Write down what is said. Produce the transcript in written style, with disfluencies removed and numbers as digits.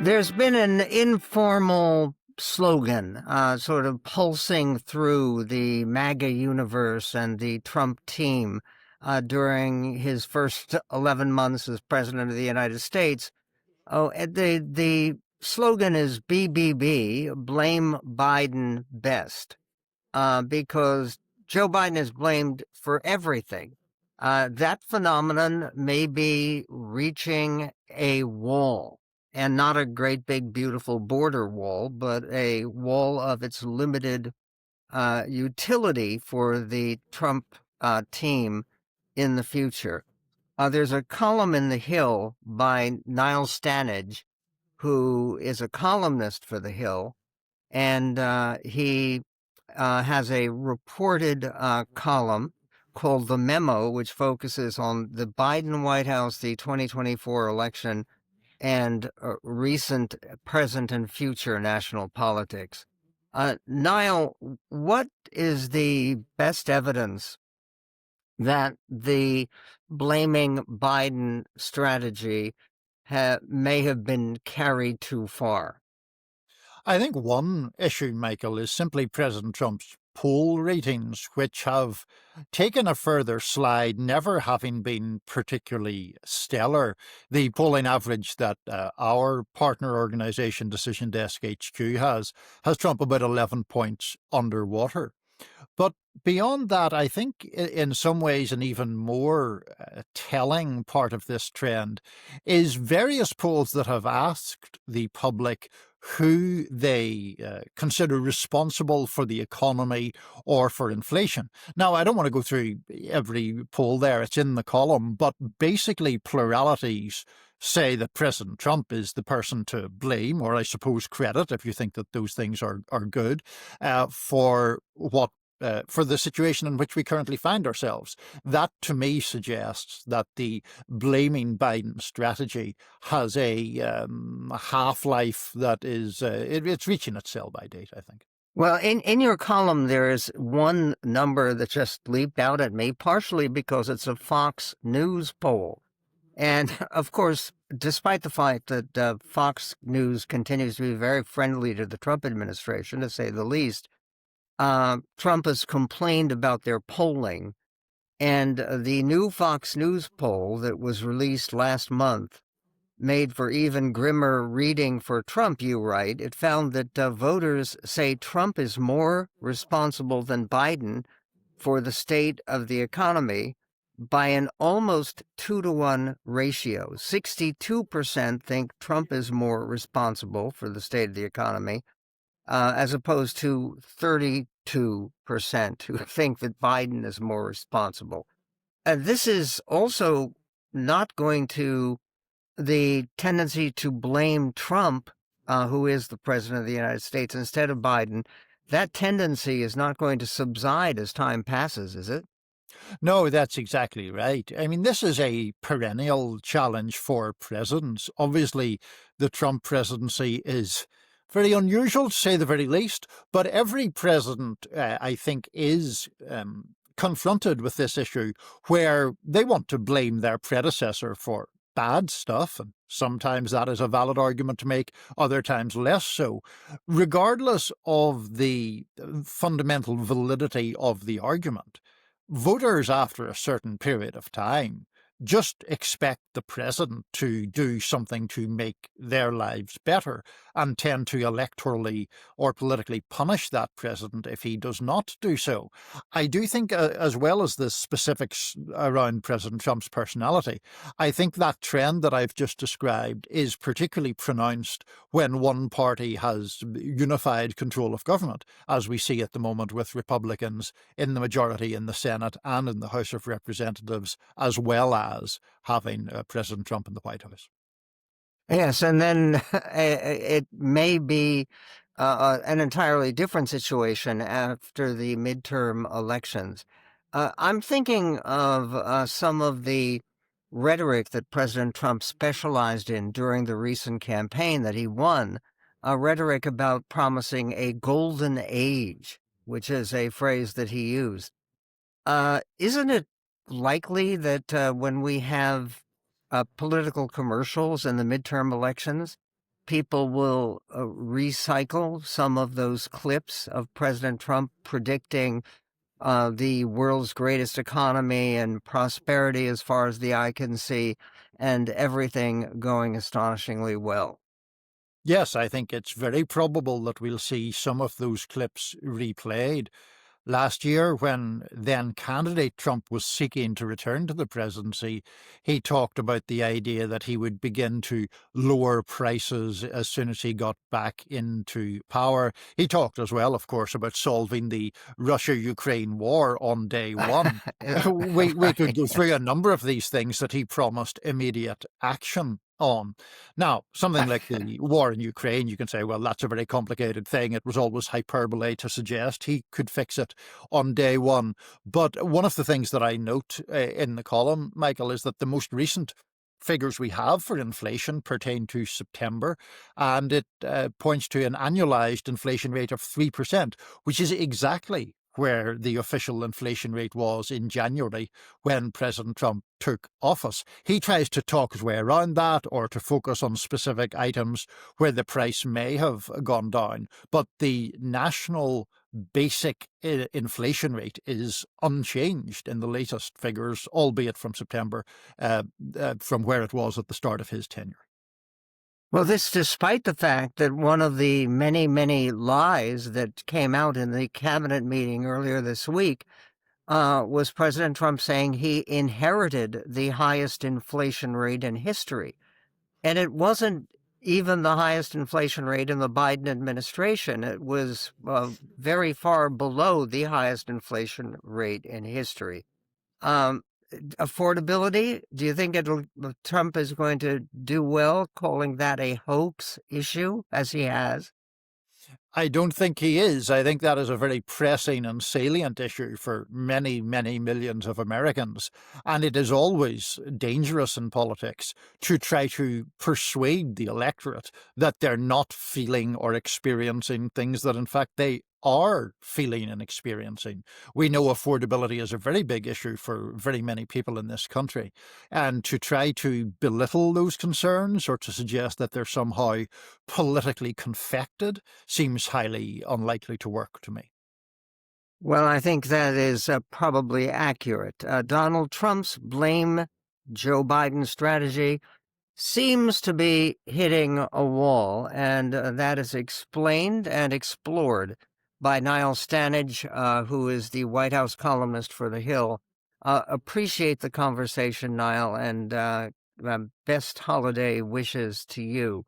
There's been an informal slogan sort of pulsing through the MAGA universe and the Trump team during his first 11 months as president of the United States. The slogan is BBB, blame Biden best, because Joe Biden is blamed for everything. That phenomenon may be reaching a wall, and not a great big beautiful border wall, but a wall of its limited utility for the Trump team in the future. There's a column in The Hill by Niall Stanage, who is a columnist for The Hill, and he has a reported column called The Memo, which focuses on the Biden White House, the 2024 election, and recent, present, and future national politics. Niall, what is the best evidence that the blaming Biden strategy may have been carried too far? I think one issue, Michael, is simply President Trump's poll ratings, which have taken a further slide, never having been particularly stellar. The polling average that our partner organisation, Decision Desk HQ, has Trump about 11 points underwater. But beyond that, I think in some ways an even more telling part of this trend is various polls that have asked the public who they consider responsible for the economy or for inflation. Now, I don't want to go through every poll there, it's in the column, but basically pluralities say that President Trump is the person to blame, or I suppose credit, if you think that those things are good, for the situation in which we currently find ourselves. That, to me, suggests that the blaming Biden strategy has a half-life that is it's reaching its sell-by date, I think. Well, in your column, there is one number that just leaped out at me, partially because it's a Fox News poll. And, of course, despite the fact that Fox News continues to be very friendly to the Trump administration, to say the least, Trump has complained about their polling, and the new Fox News poll that was released last month made for even grimmer reading for Trump, you write. It found that voters say Trump is more responsible than Biden for the state of the economy by an almost 2-to-1 ratio. 62% think Trump is more responsible for the state of the economy, as opposed to 32% who think that Biden is more responsible. This is also not going to the tendency to blame Trump, who is the president of the United States, instead of Biden. That tendency is not going to subside as time passes, is it? No, that's exactly right. I mean, this is a perennial challenge for presidents. Obviously, the Trump presidency is very unusual, to say the very least, but every president, I think, is confronted with this issue where they want to blame their predecessor for bad stuff, and sometimes that is a valid argument to make, other times less so. Regardless of the fundamental validity of the argument, voters, after a certain period of time, just expect the president to do something to make their lives better and tend to electorally or politically punish that president if he does not do so. I do think, as well as the specifics around President Trump's personality, I think that trend that I've just described is particularly pronounced when one party has unified control of government, as we see at the moment with Republicans in the majority in the Senate and in the House of Representatives, as well as having President Trump in the White House. Yes, and then it may be an entirely different situation after the midterm elections. I'm thinking of some of the rhetoric that President Trump specialized in during the recent campaign that he won, a rhetoric about promising a golden age, which is a phrase that he used. Isn't it likely that when we have political commercials in the midterm elections, people will recycle some of those clips of President Trump predicting the world's greatest economy and prosperity as far as the eye can see, and everything going astonishingly well. Yes, I think it's very probable that we'll see some of those clips replayed. Last year, when then candidate Trump was seeking to return to the presidency, he talked about the idea that he would begin to lower prices as soon as he got back into power. He talked as well, of course, about solving the Russia-Ukraine war on day one. We could Right. go through a number of these things that he promised immediate action on. Now, something like the war in Ukraine, you can say, well, that's a very complicated thing. It was always hyperbole to suggest he could fix it on day one. But one of the things that I note in the column, Michael, is that the most recent figures we have for inflation pertain to September, and it points to an annualized inflation rate of 3%, which is exactly where the official inflation rate was in January when President Trump took office. He tries to talk his way around that or to focus on specific items where the price may have gone down, but the national basic inflation rate is unchanged in the latest figures, albeit from September, from where it was at the start of his tenure. Well, this despite the fact that one of the many, many lies that came out in the cabinet meeting earlier this week was President Trump saying he inherited the highest inflation rate in history. And it wasn't even the highest inflation rate in the Biden administration. It was very far below the highest inflation rate in history. Affordability, do you think Trump is going to do well calling that a hoax issue, as he has? I don't think he is. I think that is a very pressing and salient issue for many, many millions of Americans. And it is always dangerous in politics to try to persuade the electorate that they're not feeling or experiencing things that, in fact, they are feeling and experiencing. We know affordability is a very big issue for very many people in this country. And to try to belittle those concerns or to suggest that they're somehow politically confected seems highly unlikely to work to me. Well, I think that is probably accurate. Donald Trump's blame Joe Biden strategy seems to be hitting a wall, and that is explained and explored by Niall Stanage, who is the White House columnist for The Hill. Appreciate the conversation, Niall, and best holiday wishes to you.